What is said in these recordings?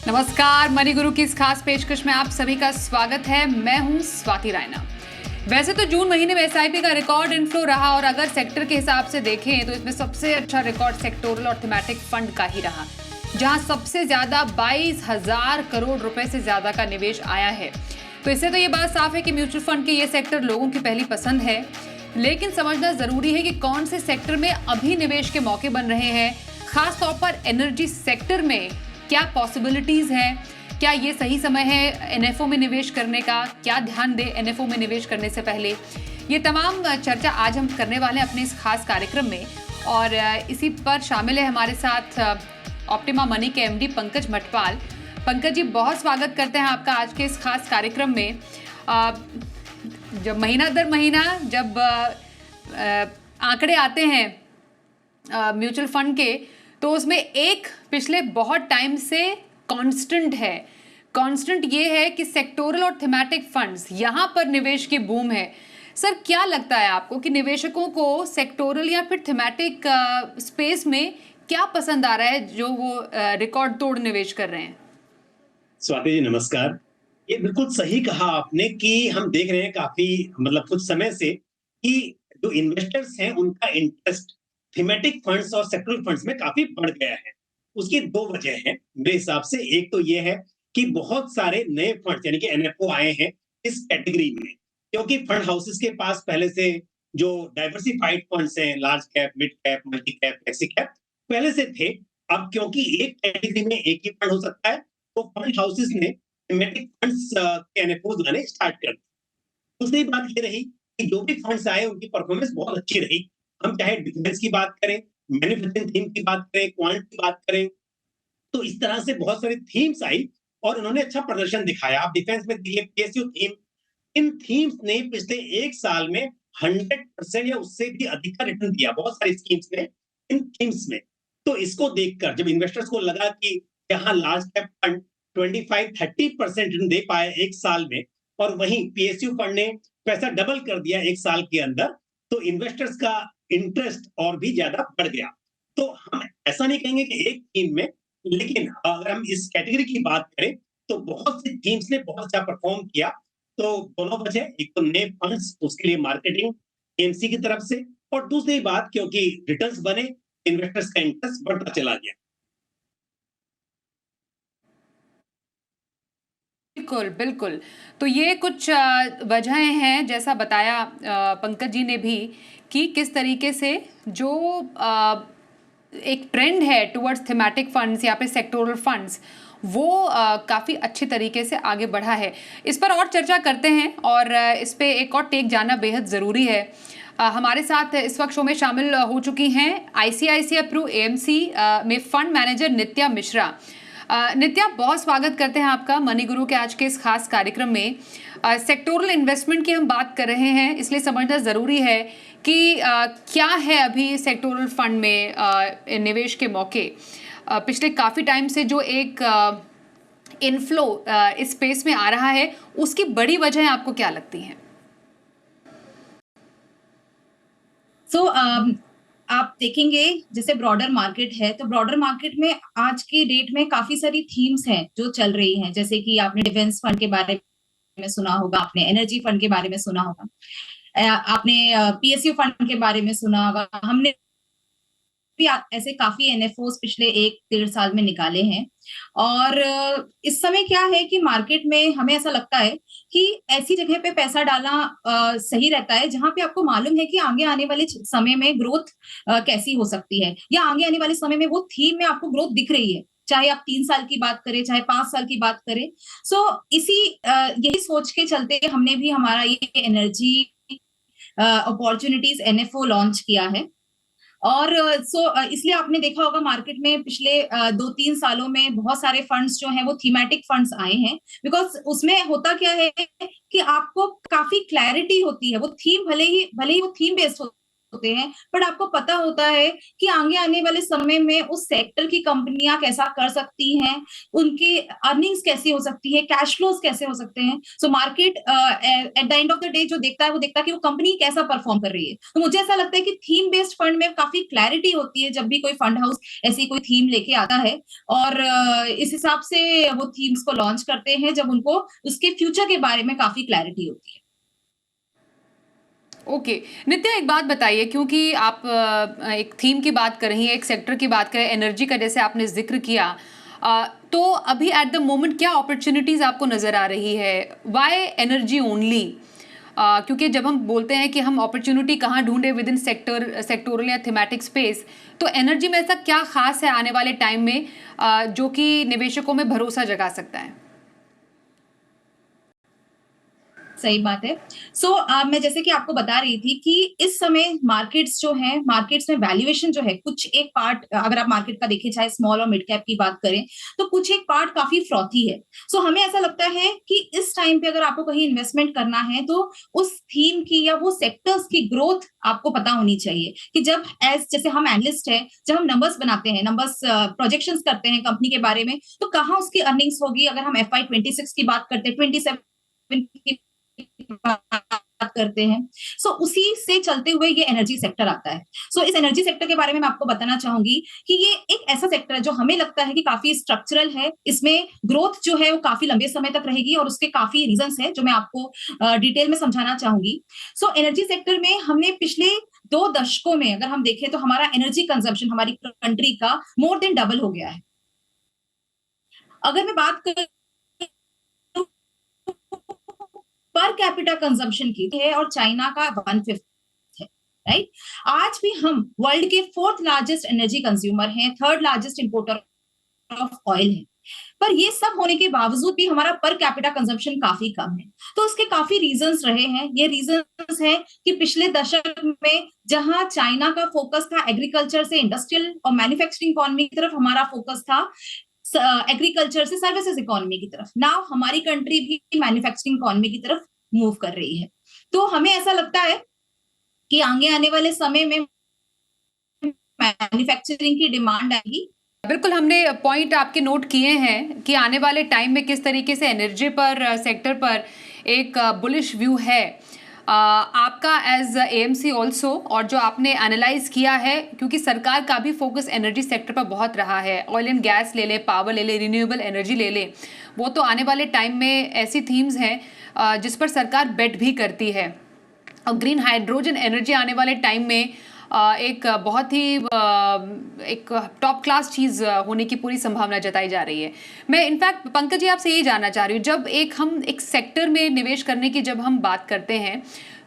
नमस्कार, मनी गुरु की इस खास पेशकश में आप सभी का स्वागत है। मैं हूं स्वाति रायना। वैसे तो जून महीने में एसआईपी का रिकॉर्ड इनफ्लो रहा और अगर सेक्टर के हिसाब से देखें तो इसमें सबसे अच्छा रिकॉर्ड सेक्टोरल और थीमेटिक फंड का ही रहा, जहां सबसे ज्यादा 22,000 करोड़ रुपए से ज्यादा का निवेश आया है। तो इससे तो ये बात साफ है कि म्यूचुअल फंड के ये सेक्टर लोगों की पहली पसंद है, लेकिन समझना जरूरी है कि कौन से सेक्टर में अभी निवेश के मौके बन रहे हैं। खास तौर पर एनर्जी सेक्टर में क्या पॉसिबिलिटीज हैं, क्या ये सही समय है एनएफओ में निवेश करने का, क्या ध्यान दें एनएफओ में निवेश करने से पहले, ये तमाम चर्चा आज हम करने वाले हैं अपने इस खास कार्यक्रम में। और इसी पर शामिल है हमारे साथ ऑप्टिमा मनी के एमडी पंकज मटपाल। पंकज जी, बहुत स्वागत करते हैं आपका आज के इस खास कार्यक्रम में। जब महीना दर महीना जब आंकड़े आते हैं म्यूचुअल फंड के, तो उसमें एक पिछले बहुत टाइम से कांस्टेंट ये है कि सेक्टोरल और थीमेटिक फंड्स यहाँ पर निवेश की बूम है। सर, क्या लगता है आपको कि निवेशकों को सेक्टोरल या फिर थीमेटिक स्पेस में क्या पसंद आ रहा है जो वो रिकॉर्ड तोड़ निवेश कर रहे हैं? स्वाति जी नमस्कार। ये बिल्कुल सही कहा आपने कि हम देख रहे हैं काफी कुछ समय से कि जो इन्वेस्टर्स हैं उनका इंटरेस्ट थीमेटिक फंड्स और सेक्टरल फंड्स में काफी बढ़ गया है। उसकी दो वजह हैं मेरे हिसाब से। एक तो ये है कि बहुत सारे नए फंड्स यानी कि एनएफओ आए हैं इस कैटेगरी में, क्योंकि फंड हाउसेस के पास पहले से जो डाइवर्सिफाइड फंड्स हैं, large cap, mid cap, multi cap, flexi cap, पहले से थे। अब क्योंकि एक कैटेगरी में एक ही फंड हो सकता है, तो फंड हाउसेस ने थीमेटिक फंड्स के एनएफओ लाने स्टार्ट कर दिए। दूसरी बात ये रही कि जो भी फंड्स आए उनकी परफॉर्मेंस बहुत अच्छी रही। हम चाहे डिफेंस की बात करें, मैन्युफैक्चरिंग थीम की बात करें, क्वांट की बात करें, तो इस तरह से बहुत सारी थीम्स आई और उन्होंने अच्छा प्रदर्शन दिखाया। आप डिफेंस में देखिए पीएसयू थीम, इन थीम्स ने पिछले एक साल में 100% या उससे भी अधिक का रिटर्न दिया बहुत सारी स्कीम्स ने, इन थीम्स में। तो इसको देखकर जब इन्वेस्टर्स को लगा कि यहाँ लार्ज कैप फंड 25-30% रिटर्न दे पाए एक साल में, और वहीं पीएसयू फंड ने पैसा डबल कर दिया एक साल के अंदर, तो इन्वेस्टर्स का इंटरेस्ट और भी ज्यादा बढ़ गया। तो हम ऐसा नहीं कहेंगे कि एक थीम में, लेकिन अगर हम इस कैटेगरी की बात करें तो बहुत सी थीम्स ने बहुत अच्छा परफॉर्म किया। तो दोनों वजह, एक तो नए फंड्स, उसके लिए मार्केटिंग एमसी की तरफ से, और दूसरी बात क्योंकि रिटर्न्स बने, इन्वेस्टर्स का इंटरेस्ट बढ़ता चला गया। बिल्कुल बिल्कुल। तो ये कुछ वजहें हैं, जैसा बताया पंकज जी ने भी, कि किस तरीके से जो एक ट्रेंड है टुवर्ड्स थीमेटिक फंड्स या फिर सेक्टोरल फंड्स, वो काफ़ी अच्छी तरीके से आगे बढ़ा है। इस पर और चर्चा करते हैं और इस पे एक और टेक जानना बेहद ज़रूरी है। हमारे साथ इस वक्त शो में शामिल हो चुकी हैं आईसीआईसीआई प्रू एएमसी में फंड मैनेजर नित्या मिश्रा। नित्या, बहुत स्वागत करते हैं आपका मनी गुरु के आज के इस खास कार्यक्रम में। सेक्टोरल इन्वेस्टमेंट की हम बात कर रहे हैं, इसलिए समझना ज़रूरी है कि क्या है अभी सेक्टोरल फंड में निवेश के मौके। पिछले काफ़ी टाइम से जो एक इनफ्लो इस स्पेस में आ रहा है, उसकी बड़ी वजह आपको क्या लगती हैं? आप देखेंगे जैसे ब्रॉडर मार्केट है, तो ब्रॉडर मार्केट में आज की डेट में काफी सारी थीम्स हैं जो चल रही हैं। जैसे कि आपने डिफेंस फंड के बारे में सुना होगा, आपने एनर्जी फंड के बारे में सुना होगा, आपने पीएसयू फंड के बारे में सुना होगा। हमने भी ऐसे काफी एनएफओस पिछले 1-1.5 साल में निकाले हैं। और इस समय क्या है कि मार्केट में हमें ऐसा लगता है कि ऐसी जगह पे पैसा डालना सही रहता है जहां पे आपको मालूम है कि आगे आने वाले समय में ग्रोथ कैसी हो सकती है, या आगे आने वाले समय में वो थीम में आपको ग्रोथ दिख रही है, चाहे आप 3 साल की बात करें, चाहे 5 साल की बात करें। यही सोच के चलते हमने भी हमारा ये एनर्जी अपॉर्चुनिटीज एनएफओ लॉन्च किया है। और इसलिए आपने देखा होगा मार्केट में पिछले 2-3 सालों में बहुत सारे फंड्स जो हैं वो थीमेटिक फंड्स आए हैं। बिकॉज उसमें होता क्या है कि आपको काफी क्लैरिटी होती है। वो थीम भले ही वो थीम बेस्ड हो होते हैं, बट आपको पता होता है कि आगे आने वाले समय में उस सेक्टर की कंपनियां कैसा कर सकती हैं, उनकी अर्निंग्स कैसी हो सकती है, कैश फ्लोज कैसे हो सकते हैं। So market at the end of the day जो देखता है वो देखता है कि वो कंपनी कैसा परफॉर्म कर रही है। तो मुझे ऐसा लगता है कि थीम बेस्ड फंड में काफी क्लैरिटी होती है जब भी कोई फंड हाउस ऐसी कोई थीम लेके आता है, और इस हिसाब से वो थीम्स को लॉन्च करते हैं जब उनको उसके फ्यूचर के बारे में काफी क्लैरिटी होती है। ओके। नित्या, एक बात बताइए, क्योंकि आप एक थीम की बात कर रही हैं, एक सेक्टर की बात करें, एनर्जी का जैसे आपने जिक्र किया, तो अभी एट द मोमेंट क्या अपॉर्चुनिटीज आपको नजर आ रही है? Why energy only? क्योंकि जब हम बोलते हैं कि हम अपॉर्चुनिटी कहाँ ढूंढे विद इन सेक्टोरल या थीमेटिक स्पेस, तो एनर्जी में ऐसा क्या खास है आने वाले टाइम में जो कि निवेशकों में भरोसा जगा सकता है? सही बात है। सो मैं जैसे कि आपको बता रही थी कि इस समय मार्केट्स जो हैं, मार्केट्स में वैल्यूएशन जो है, कुछ एक पार्ट अगर आप मार्केट का देखें, चाहे स्मॉल और मिड कैप की बात करें, तो कुछ एक पार्ट काफी फ्रॉथी है। सो हमें ऐसा लगता है कि इस टाइम पे अगर आपको कहीं इन्वेस्टमेंट करना है तो उस थीम की या वो सेक्टर्स की ग्रोथ आपको पता होनी चाहिए कि जब जैसे हम एनालिस्ट है, जब हम नंबर्स बनाते हैं, नंबर्स प्रोजेक्शंस करते हैं कंपनी के बारे में, तो कहाँ उसकी अर्निंग्स होगी। अगर हम FY 26 की बात करते हैं, 27 की बात करते हैं, सो उसी से चलते हुए ये एनर्जी सेक्टर आता है। सो इस एनर्जी सेक्टर के बारे में मैं आपको बताना चाहूंगी कि ये एक ऐसा सेक्टर है जो हमें लगता है कि काफी स्ट्रक्चरल है। इसमें ग्रोथ जो है वो काफी लंबे समय तक रहेगी और उसके काफी रीजंस है जो मैं आपको डिटेल में समझाना चाहूंगी। सो एनर्जी सेक्टर में हमने पिछले 2 दशकों में अगर हम देखें तो हमारा एनर्जी कंजम्पशन हमारी कंट्री का मोर देन डबल हो गया है। अगर मैं बात करूं पर कैपिटा कंजम्पशन की है, और चाइना का 1/5 है, राइट। आज भी हम वर्ल्ड के 4th लार्जेस्ट एनर्जी कंज्यूमर हैं, 3rd largest importer of oil है, पर ये सब होने के बावजूद भी हमारा पर कैपिटा कंजम्पशन काफी कम है। तो उसके काफी रीजंस रहे हैं। ये रीजंस है कि पिछले दशक में जहां चाइना का फोकस था एग्रीकल्चर से इंडस्ट्रियल और मैन्युफैक्चरिंग इकोनॉमी की तरफ, हमारा फोकस था एग्रीकल्चर से सर्विसेज इकोनॉमी की तरफ। नाउ हमारी कंट्री भी मैन्युफैक्चरिंग इकोनॉमी की तरफ मूव कर रही है। तो हमें ऐसा लगता है कि आगे आने वाले समय में मैन्युफैक्चरिंग की डिमांड आएगी। बिल्कुल, हमने पॉइंट आपके नोट किए हैं कि आने वाले टाइम में किस तरीके से एनर्जी पर सेक्टर पर एक बुलिश व्यू है आपका एज एएमसी ऑल्सो, और जो आपने एनालाइज किया है, क्योंकि सरकार का भी फोकस एनर्जी सेक्टर पर बहुत रहा है। ऑयल एंड गैस ले ले, पावर ले ले, रिन्यूएबल एनर्जी ले ले, वो तो आने वाले टाइम में ऐसी थीम्स हैं जिस पर सरकार बेट भी करती है। और ग्रीन हाइड्रोजन एनर्जी आने वाले टाइम में एक बहुत ही एक टॉप क्लास चीज़ होने की पूरी संभावना जताई जा रही है। मैं इनफैक्ट पंकज जी आपसे यही जानना चाह रही हूँ, जब हम एक सेक्टर में निवेश करने की जब हम बात करते हैं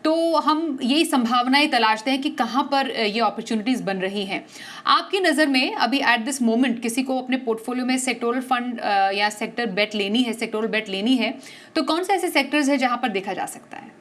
तो हम यही संभावनाएं तलाशते हैं कि कहाँ पर ये अपॉर्चुनिटीज़ बन रही हैं। आपकी नज़र में अभी एट दिस मोमेंट किसी को अपने पोर्टफोलियो में सेक्टोरल फंड या सेक्टर बेट लेनी है, सेक्टोरल बेट लेनी है, तो कौन से ऐसे सेक्टर्स हैं जहाँ पर देखा जा सकता है?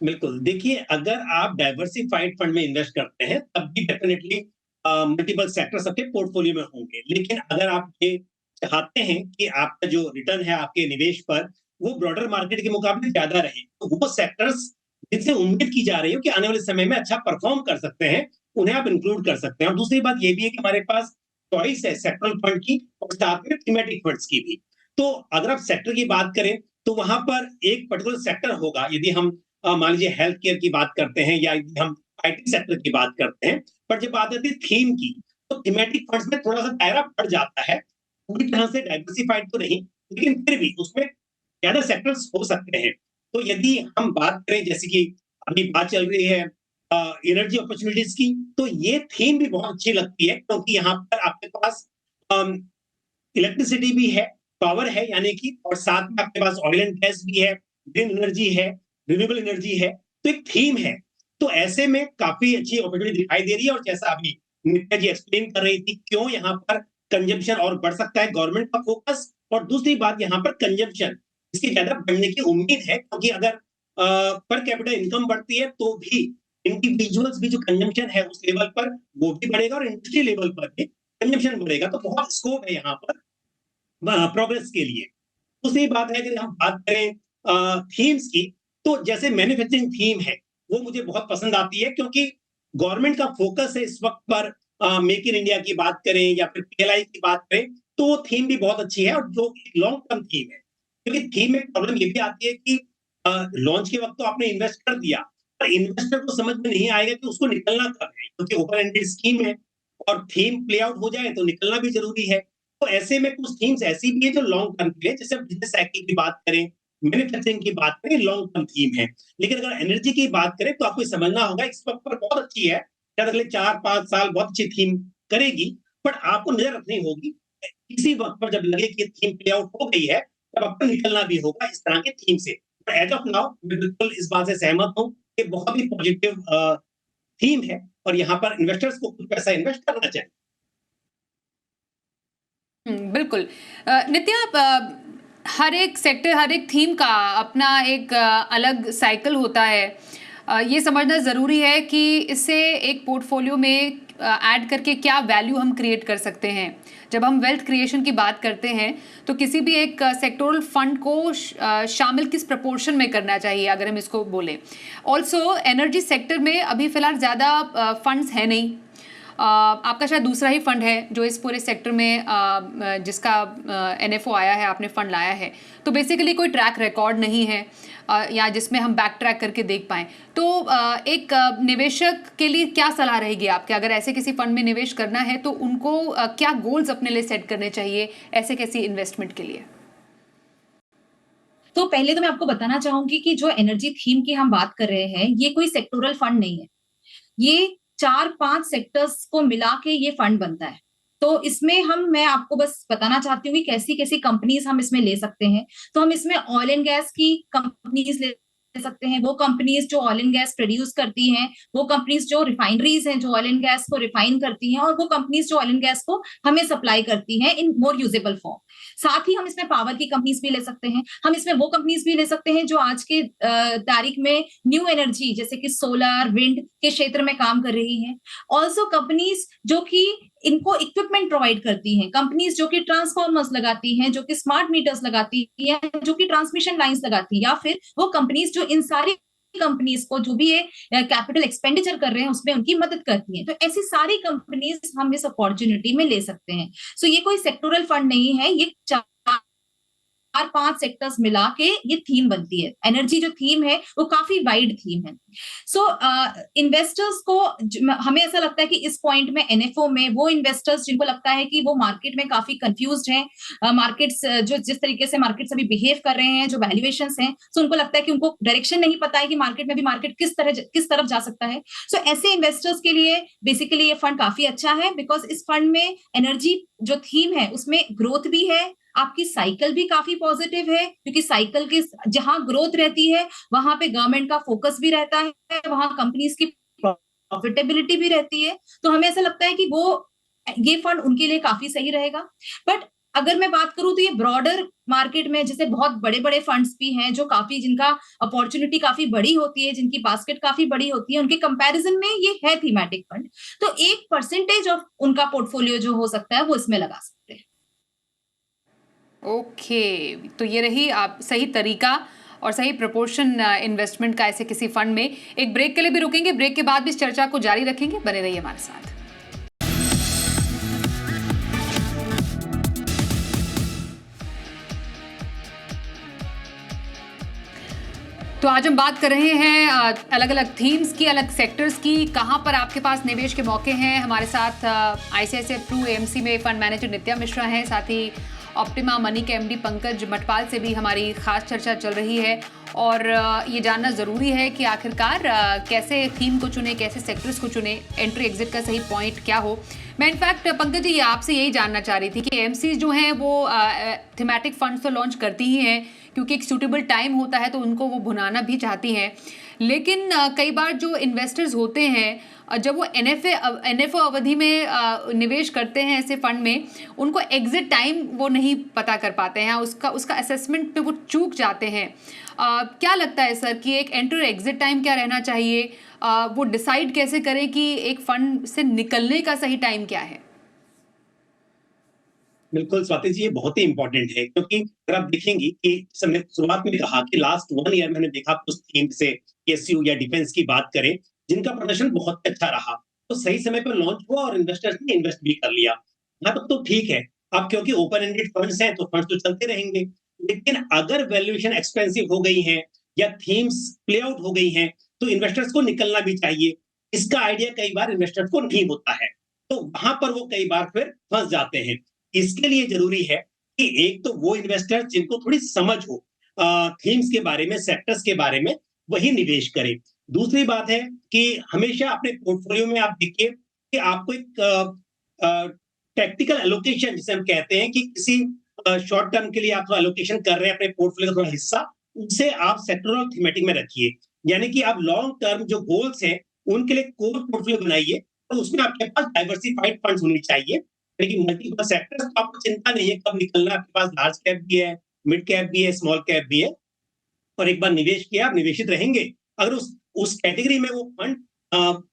बिल्कुल, देखिए, अगर आप डाइवर्सिफाइड फंड में इन्वेस्ट करते हैं तब भी डेफिनेटली मल्टीपल सेक्टर्स आपके पोर्टफोलियो में होंगे। लेकिन अगर आप ये चाहते हैं कि आपका जो रिटर्न है आपके निवेश पर वो ब्रॉडर मार्केट के मुकाबले ज्यादा रहे, तो वो सेक्टर्स जिनसे उम्मीद की जा रही है कि आने वाले समय में अच्छा परफॉर्म कर सकते हैं, उन्हें आप इंक्लूड कर सकते हैं। और दूसरी बात ये भी है कि हमारे पास चॉइस है सेक्टरल फंड की और साथ में थीमेटिक फंड्स की भी। तो अगर आप सेक्टर की बात करें तो वहां पर एक पर्टिकुलर सेक्टर होगा। यदि हम मान लीजिए हेल्थ केयर की बात करते हैं या यदि हम आईटी सेक्टर की बात करते हैं, पर जब बात आती है थीम की, तो थीमेटिक फंड्स में थोड़ा सा दायरा बढ़ जाता है। पूरी तरह से डाइवर्सिफाइड तो नहीं, लेकिन फिर भी उसमें ज्यादा सेक्टर्स हो सकते हैं। तो यदि हम बात करें, जैसे कि अभी बात चल रही है एनर्जी अपॉर्चुनिटीज की, तो ये थीम भी बहुत अच्छी लगती है, क्योंकि यहाँ पर आपके पास इलेक्ट्रिसिटी भी है, पावर है यानी कि, और साथ में आपके पास ऑयल एंड गैस भी है, ग्रीन एनर्जी है, रिन्यूएबल एनर्जी है, तो एक थीम है। तो ऐसे में काफी अच्छी अपॉर्चुनिटी दिखाई दे रही है। और जैसा अभी नित्या जी एक्सप्लेन कर रही थी, क्यों यहाँ पर कंजम्पशन और बढ़ सकता है, गवर्नमेंट का फोकस, और दूसरी बात यहाँ पर कंजम्पशन इसकी ज्यादा बढ़ने की उम्मीद है, क्योंकि अगर पर कैपिटल इनकम बढ़ती है तो भी इंडिविजुअल्स भी जो कंजम्पशन है उस लेवल पर वो भी बढ़ेगा, और इंडस्ट्री लेवल पर भी कंजम्पशन बढ़ेगा। तो बहुत स्कोप है यहाँ पर प्रोग्रेस के लिए। दूसरी बात है कि हम बात करें थीम्स की, तो जैसे मैन्युफैक्चरिंग थीम है वो मुझे बहुत पसंद आती है, क्योंकि गवर्नमेंट का फोकस है इस वक्त पर मेक इन इंडिया की बात करें या फिर पीएलआई की बात करें, तो वो थीम भी बहुत अच्छी है और जो एक लॉन्ग टर्म थीम है। क्योंकि थीम में प्रॉब्लम ये भी आती है कि लॉन्च के वक्त तो आपने इन्वेस्ट कर दिया, पर इन्वेस्टर को समझ में नहीं आएगा कि उसको निकलना कब है, क्योंकि ओपन एंडेड स्कीम है और थीम प्ले आउट हो जाए तो निकलना भी जरूरी है। तो ऐसे में कुछ थीम्स ऐसी भी है जो लॉन्ग टर्म के लिए, जैसे बिजनेस साइकिल की बात करें, मैन्युफैक्चरिंग की बात करें, लॉन्ग टर्म थीम है। लेकिन अगर एनर्जी की बात करें तो आपको समझना होगा इस वक्त पर बहुत अच्छी है, शायद अगले 4-5 साल बहुत अच्छी थीम करेगी, बट आपको नजर रखनी होगी किसी वक्त पर जब लगे कि थीम प्ले आउट हो गई है, तब आपको निकलना भी होगा इस तरह के थीम से। एज ऑफ नाउ मैं बिल्कुल इस बात से सहमत हूँ कि बहुत ही पॉजिटिव थीम है और यहाँ पर इन्वेस्टर्स को कुछ पैसा इन्वेस्ट करना चाहिए। बिल्कुल। नित्या, हर एक सेक्टर, हर एक थीम का अपना एक अलग साइकिल होता है। ये समझना ज़रूरी है कि इससे एक पोर्टफोलियो में ऐड करके क्या वैल्यू हम क्रिएट कर सकते हैं। जब हम वेल्थ क्रिएशन की बात करते हैं तो किसी भी एक सेक्टोरल फंड को शामिल किस प्रपोर्शन में करना चाहिए, अगर हम इसको बोलें। ऑल्सो एनर्जी सेक्टर में अभी फ़िलहाल ज़्यादा फंड्स हैं नहीं। आपका शायद दूसरा ही फंड है जो इस पूरे सेक्टर में जिसका एनएफओ आया है, आपने फंड लाया है। तो बेसिकली कोई ट्रैक रिकॉर्ड नहीं है या जिसमें हम बैक ट्रैक करके देख पाएँ। तो एक निवेशक के लिए क्या सलाह रहेगी आपके, अगर ऐसे किसी फंड में निवेश करना है तो उनको क्या गोल्स अपने लिए सेट करने चाहिए ऐसे किसी इन्वेस्टमेंट के लिए? तो पहले तो मैं आपको बताना चाहूंगी कि जो एनर्जी थीम की हम बात कर रहे हैं, ये कोई सेक्टोरल फंड नहीं है। ये 4-5 सेक्टर्स को मिला के ये फंड बनता है। तो इसमें मैं आपको बस बताना चाहती हूँ कि कैसी-कैसी कंपनीज हम इसमें ले सकते हैं। तो हम इसमें ऑयल एंड गैस की कंपनीज ले सकते हैं, वो कंपनीज जो ऑयल एंड गैस प्रोड्यूस करती हैं, वो कंपनीज जो रिफाइनरीज हैं, जो ऑयल एंड गैस को रिफाइन करती हैं, और वो कंपनीज जो ऑयल एंड गैस को हमें सप्लाई करती हैं इन मोर यूजेबल फॉर्म। साथ ही हम इसमें पावर की कंपनीज भी ले सकते हैं। हम इसमें वो कंपनीज भी ले सकते हैं जो आज के तारीख में न्यू एनर्जी जैसे कि सोलर, विंड के क्षेत्र में काम कर रही हैं। ऑल्सो कंपनीज जो कि इनको इक्विपमेंट प्रोवाइड करती हैं, कंपनीज जो कि ट्रांसफॉर्मर्स लगाती हैं, जो कि स्मार्ट मीटर्स लगाती हैं, जो कि ट्रांसमिशन लाइंस लगाती हैं, या फिर वो कंपनीज जो इन सारी कंपनीज को जो भी ये कैपिटल एक्सपेंडिचर कर रहे हैं उसमें उनकी मदद करती हैं। तो ऐसी सारी कंपनीज हम इस अपॉर्चुनिटी में ले सकते हैं। सो ये कोई सेक्टोरल फंड नहीं है, ये 4-5 सेक्टर्स मिला के ये थीम बनती है। एनर्जी जो थीम है वो काफी वाइड थीम है। सो इन्वेस्टर्स को हमें ऐसा लगता है कि इस पॉइंट में एनएफओ में वो इन्वेस्टर्स जिनको लगता है कि वो मार्केट में काफी कंफ्यूज्ड हैं, मार्केट्स जो जिस तरीके से मार्केट्स अभी बिहेव कर रहे हैं, जो वैल्यूएशंस हैं, सो उनको लगता है कि उनको डायरेक्शन नहीं पता है कि मार्केट में भी मार्केट किस तरफ जा सकता है। सो ऐसे इन्वेस्टर्स के लिए बेसिकली ये फंड काफी अच्छा है, बिकॉज इस फंड में एनर्जी जो थीम है उसमें ग्रोथ भी है, आपकी साइकिल भी काफी पॉजिटिव है, क्योंकि साइकिल की जहां ग्रोथ रहती है वहां पे गवर्नमेंट का फोकस भी रहता है, वहां कंपनीज की प्रॉफिटेबिलिटी भी रहती है। तो हमें ऐसा लगता है कि ये फंड उनके लिए काफी सही रहेगा। बट अगर मैं बात करूं तो ये ब्रॉडर मार्केट में जैसे बहुत बड़े बड़े फंड्स भी हैं जो काफी, जिनका अपॉर्चुनिटी काफी बड़ी होती है, जिनकी बास्केट काफी बड़ी होती है, उनके कंपैरिजन में ये है थीमेटिक फंड। तो 1% ऑफ उनका पोर्टफोलियो जो हो सकता है वो इसमें लगा सकते हैं। ओके, तो ये रही आप सही तरीका और सही प्रोपोर्शन इन्वेस्टमेंट का ऐसे किसी फंड में। एक ब्रेक के लिए भी रुकेंगे, ब्रेक के बाद भी इस चर्चा को जारी रखेंगे, बने रहिए हमारे साथ। तो आज हम बात कर रहे हैं अलग अलग थीम्स की, अलग सेक्टर्स की, कहां पर आपके पास निवेश के मौके हैं। हमारे साथ आईसीआईसीआई प्रू एएमसी में फंड मैनेजर नित्या मिश्रा हैं, साथ ही ऑप्टिमा मनी के एमडी पंकज मटपाल से भी हमारी खास चर्चा चल रही है। और ये जानना ज़रूरी है कि आखिरकार कैसे थीम को चुने, कैसे सेक्टर्स को चुने, एंट्री एग्जिट का सही पॉइंट क्या हो। मैं इनफैक्ट पंकज जी आपसे यही जानना चाह रही थी कि एएमसी जो हैं वो थीमेटिक फंड्स तो लॉन्च करती ही हैं, क्योंकि एक सूटेबल टाइम होता है तो उनको वो भुनाना भी चाहती हैं। लेकिन कई बार जो इन्वेस्टर्स होते हैं जब वो एनएफओ अवधि में निवेश करते हैं ऐसे फंड में, उनको एग्जिट टाइम वो नहीं पता कर पाते हैं, उसका असेसमेंट पे वो चूक जाते हैं। क्या लगता है सर कि एक एंटर एग्जिट टाइम क्या रहना चाहिए? वो डिसाइड कैसे करें कि एक फंड से निकलने का सही टाइम क्या है? बिल्कुल स्वाति जी, ये बहुत ही इंपॉर्टेंट है, क्योंकि अगर आप देखेंगी कि हमने शुरुआत में कहा कि लास्ट 1 ईयर मैंने देखा कुछ थीम से, पीएसयू या डिफेंस की बात करें, जिनका प्रदर्शन बहुत अच्छा रहा। तो सही समय पर लॉन्च हुआ और इन्वेस्टर्स ने इन्वेस्ट भी कर लिया। यहाँ तक तो ठीक है। अब क्योंकि ओपन एंडेड फंड्स हैं, तो फंड्स तो चलते रहेंगे। लेकिन अगर वैल्यूएशन एक्सपेंसिव हो गई है या थीम्स प्ले आउट हो गई हैं, तो इन्वेस्टर्स को निकलना भी चाहिए। इसका आइडिया कई बार इन्वेस्टर्स को नहीं होता है, तो वहां पर वो कई बार फिर फंस जाते हैं। इसके लिए जरूरी है कि एक तो वो इन्वेस्टर जिनको थोड़ी समझ हो थीम्स के बारे में, सेक्टर्स के बारे में, वही निवेश करें। दूसरी बात है कि हमेशा अपने पोर्टफोलियो में आप देखिए कि आपको एक टैक्टिकल एलोकेशन जिसे हम कहते हैं कि किसी शॉर्ट टर्म के लिए आप एलोकेशन कर रहे हैं अपने पोर्टफोलियो का थोड़ा हिस्सा, उसे आप सेक्टरल थीमेटिक में रखिए। यानी कि आप लॉन्ग टर्म जो गोल्स हैं, उनके लिए कोर पोर्टफोलियो बनाइए और उसमें आपके पास डाइवर्सिफाइड फंड्स होनी चाहिए। लेकिन मल्टीपल सेक्टर्स तो आपको चिंता नहीं है कब निकलना है, आपके पास लार्ज कैप भी है, मिड कैप भी है, स्मॉल कैप भी है, और एक बार निवेश किया आप निवेशित रहेंगे। अगर उस कैटेगरी में वो फंड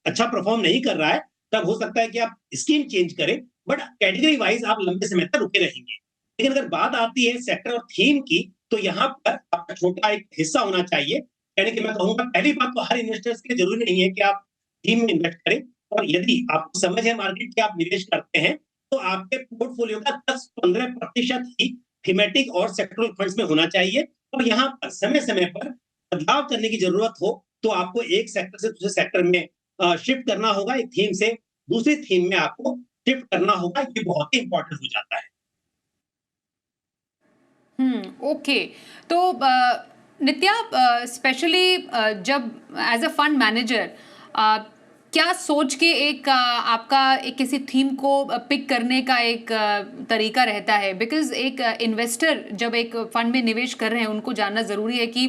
अच्छा परफॉर्म नहीं कर रहा है, तब हो सकता है कि आप स्कीम चेंज करें, बट कैटेगरी वाइज आप लंबे समय तक रुके रहेंगे। लेकिन अगर बात आती है सेक्टर और थीम की, तो यहाँ पर आपका छोटा एक हिस्सा होना चाहिए। यानी कि मैं कहूंगा पहली बात तो हर इन्वेस्टर्स के लिए जरूरी नहीं है कि आप थीम में इन्वेस्ट करें, और यदि आपको समझ है मार्केट के आप निवेश करते हैं, तो आपके पोर्टफोलियो का 10-15% ही थीमेटिक और सेक्टरल फंड्स में होना चाहिए। और यहाँ पर समय समय पर बदलाव करने की जरूरत हो, तो आपको एक सेक्टर से दूसरे सेक्टर में शिफ्ट करना होगा, एक थीम से दूसरी थीम में आपको शिफ्ट करना होगा। ये बहुत ही इंपॉर्टेंट हो जाता है। ओके। तो नित्या, स्पेशली जब एज अ फंड मैनेजर क्या सोच के एक आपका एक किसी थीम को पिक करने का एक तरीका रहता है? बिकॉज एक इन्वेस्टर जब एक फंड में निवेश कर रहे हैं, उनको जानना ज़रूरी है कि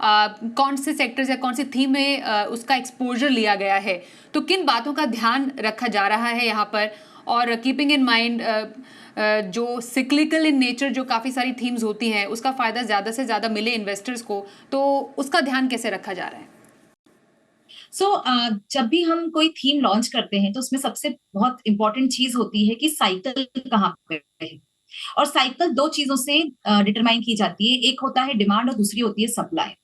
कौन से सेक्टर्स या कौन सी थीम में उसका एक्सपोजर लिया गया है, तो किन बातों का ध्यान रखा जा रहा है यहाँ पर, और कीपिंग इन माइंड जो सिक्लिकल इन नेचर जो काफ़ी सारी थीम्स होती हैं, उसका फ़ायदा ज़्यादा से ज़्यादा मिले इन्वेस्टर्स को, तो उसका ध्यान कैसे रखा जा रहा है? जब भी हम कोई थीम लॉन्च करते हैं, तो उसमें सबसे बहुत इंपॉर्टेंट चीज होती है कि साइकिल कहाँ पे है। और साइकिल दो चीजों से डिटरमाइन की जाती है, एक होता है डिमांड और दूसरी होती है सप्लाई।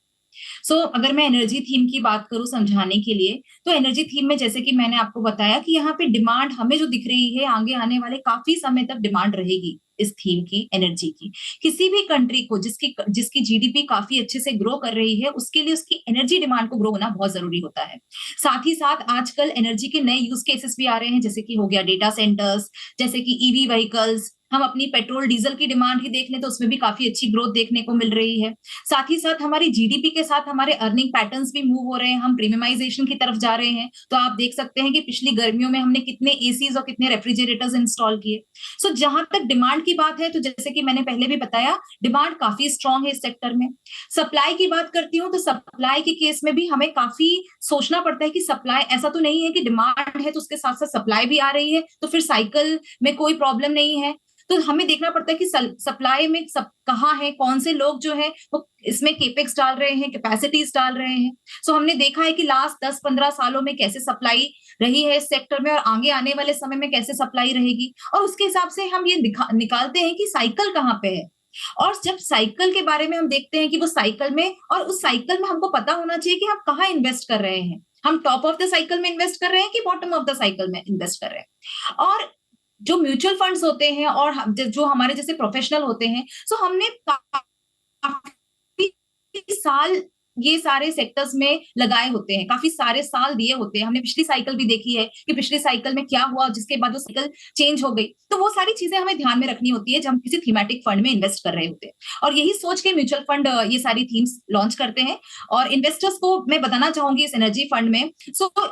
अगर मैं एनर्जी थीम की बात करूं समझाने के लिए, तो एनर्जी थीम में जैसे कि मैंने आपको बताया कि यहाँ पे डिमांड हमें जो दिख रही है, आगे आने वाले काफी समय तक डिमांड रहेगी इस थीम की, एनर्जी की। किसी भी कंट्री को जिसकी जिसकी जीडीपी काफी अच्छे से ग्रो कर रही है, उसके लिए उसकी एनर्जी डिमांड को ग्रो होना बहुत जरूरी होता है। साथ ही साथ आजकल एनर्जी के नए यूज केसेस भी आ रहे हैं, जैसे कि हो गया डेटा सेंटर्स, जैसे कि ईवी व्हीकल्स। हम अपनी पेट्रोल डीजल की डिमांड ही देख लें तो उसमें भी काफी अच्छी ग्रोथ देखने को मिल रही है। साथ ही साथ हमारी जीडीपी के साथ हमारे अर्निंग पैटर्न्स भी मूव हो रहे हैं, हम प्रीमियमाइजेशन की तरफ जा रहे हैं। तो आप देख सकते हैं कि पिछली गर्मियों में हमने कितने एसीज और कितने रेफ्रिजरेटर्स इंस्टॉल किए। जहां तक डिमांड की बात है, तो जैसे कि मैंने पहले भी बताया, डिमांड काफी स्ट्रांग है इस सेक्टर में। सप्लाई की बात करती हूँ, तो सप्लाई के केस में भी हमें काफी सोचना पड़ता है कि सप्लाई, ऐसा तो नहीं है कि डिमांड है तो उसके साथ साथ सप्लाई भी आ रही है, तो फिर साइकिल में कोई प्रॉब्लम नहीं है। तो हमें देखना पड़ता है कि सप्लाई में सब कहाँ है, कौन से लोग जो है वो इसमें केपेक्स डाल रहे हैं, कैपेसिटीज डाल रहे हैं। हमने देखा है कि लास्ट 10-15 सालों में कैसे सप्लाई रही है इस सेक्टर में, और आगे आने वाले समय में कैसे सप्लाई रहेगी, और उसके हिसाब से हम ये निकालते हैं कि साइकिल कहाँ पे है। और जब साइकिल के बारे में हम देखते हैं कि वो साइकिल में, और उस साइकिल में हमको पता होना चाहिए कि हम कहाँ इन्वेस्ट कर रहे हैं। हम टॉप ऑफ द साइकिल में इन्वेस्ट कर रहे हैं कि बॉटम ऑफ द साइकिल में इन्वेस्ट कर रहे हैं। और जो म्यूचुअल फंड्स होते हैं और जो हमारे जैसे प्रोफेशनल होते हैं, हमने काफी साल ये सारे सेक्टर्स में लगाए होते हैं, काफी सारे साल दिए होते हैं। हमने पिछली साइकिल भी देखी है कि पिछली साइकिल में क्या हुआ, जिसके बाद वो साइकिल चेंज हो गई। तो वो सारी चीजें हमें ध्यान में रखनी होती है जब हम किसी थीमेटिक फंड में इन्वेस्ट कर रहे होते हैं। और यही सोच के म्यूचुअल फंड ये सारी थीम्स लॉन्च करते हैं। और इन्वेस्टर्स को मैं बताना चाहूंगी इस एनर्जी फंड में,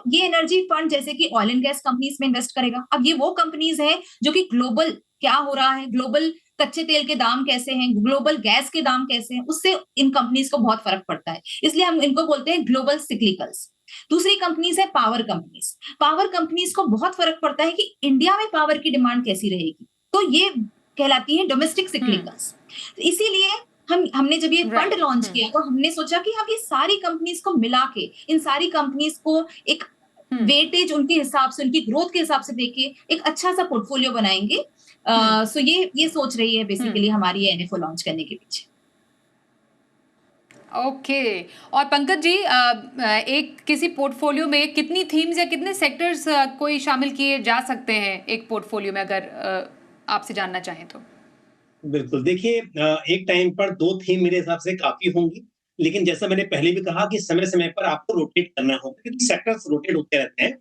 ये एनर्जी फंड जैसे कि ऑयल एंड गैस कंपनीज में इन्वेस्ट करेगा। अब ये वो कंपनीज है जो कि ग्लोबल क्या हो रहा है, ग्लोबल कच्चे तेल के दाम कैसे हैं, ग्लोबल गैस के दाम कैसे हैं, उससे इन कंपनीज को बहुत फर्क पड़ता है, इसलिए हम इनको बोलते हैं ग्लोबल सिक्लिकल्स। दूसरी कंपनीज है पावर कंपनीज। पावर कंपनीज को बहुत फर्क पड़ता है कि इंडिया में पावर की डिमांड कैसी रहेगी, तो ये कहलाती है डोमेस्टिक सिक्लिकल्स। इसीलिए हमने जब ये फंड लॉन्च किया, तो हमने सोचा कि हम ये सारी कंपनीज को मिला के, इन सारी कंपनीज को एक वेटेज उनके हिसाब से, उनकी ग्रोथ के हिसाब से देके एक अच्छा सा पोर्टफोलियो बनाएंगे। ये सोच रही है बेसिकली हमारी एनएफओ लॉन्च करने के पीछे। ओके। और पंकज जी, एक किसी पोर्टफोलियो में कितनी थीम्स या कितने सेक्टर्स कोई शामिल किए जा सकते हैं एक पोर्टफोलियो में, अगर आपसे जानना चाहें तो? बिल्कुल, देखिए एक टाइम पर 2 थीम मेरे हिसाब से काफ़ी होंगी, लेकिन जैसा मैंने पहले भी कहा कि समय-समय पर आपको रोटेट करना होगा क्योंकि सेक्टर्स रोटेट होते रहते हैं।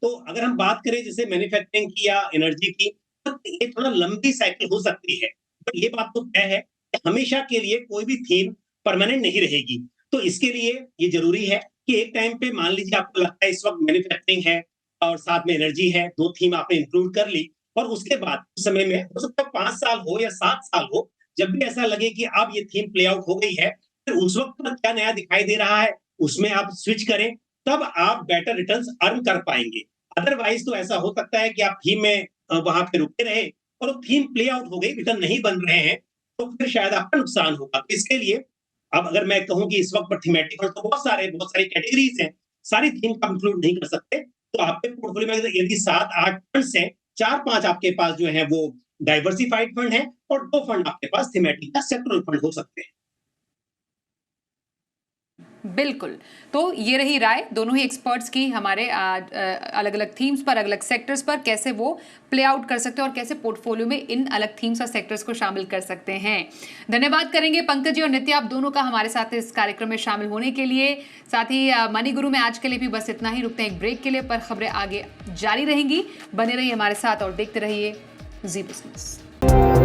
तो अगर हम बात करें जैसे मैन्युफैक्चरिंग की या एनर्जी की, तो ये थोड़ा लंबी साइकिल हो सकती है। बट ये बात तो तय है कि हमेशा के लिए कोई भी थीम परमानेंट नहीं रहेगी। तो इसके लिए ये ज़रूरी है कि एक टाइम पे मान लीजिए आपको लगता है इस वक़्त मैन्युफैक्चरिंग है और साथ में एनर्जी है, 2 थीम आपने इंक्लूड कर ली और उसके बाद उस समय में हो सकता है 5 साल हो या 7 साल हो, जब भी ऐसा लगे कि अब ये थीम प्ले आउट हो गई है, फिर उस वक़्त पर क्या नया दिखाई दे रहा है, उसमें आप स्विच करें, तब आप बेटर रिटर्न्स अर्न कर पाएँगे। अदरवाइज़ तो ऐसा हो सकता है कि आप थीम में वहाँ पे रुके रहे और वो थीम प्ले आउट हो गई, रिटर्न नहीं बन रहे हैं, तो फिर शायद आपका नुकसान होगा। तो इसके लिए अब अगर मैं कहूँ कि इस वक़्त पर थीमेटिक फंड तो बहुत सारी कैटेगरीज़ हैं, सारी थीम को आप इंक्लूड नहीं कर सकते। तो आपके पोर्टफोलियो में अगर यदि 7-8 फंड्स हैं, 4-5 आपके पास जो हैं वो डाइवर्सिफाइड फंड हैं और 2 फंड आपके पास थीमेटिक या सेक्टरल फंड हो सकते हैं। बिल्कुल। तो ये रही राय दोनों ही एक्सपर्ट्स की हमारे अलग-अलग थीम्स पर, अलग-अलग सेक्टर्स पर, कैसे वो प्ले आउट कर सकते हैं और कैसे पोर्टफोलियो में इन अलग थीम्स और सेक्टर्स को शामिल कर सकते हैं। धन्यवाद करेंगे पंकज जी और नित्या, आप दोनों का हमारे साथ इस कार्यक्रम में शामिल होने के लिए। साथ ही मनी गुरु में आज के लिए भी बस इतना ही, रुकते हैं एक ब्रेक के लिए, पर खबरें आगे जारी रहेंगी। बने रहिए हमारे साथ और देखते रहिए जी बिजनेस।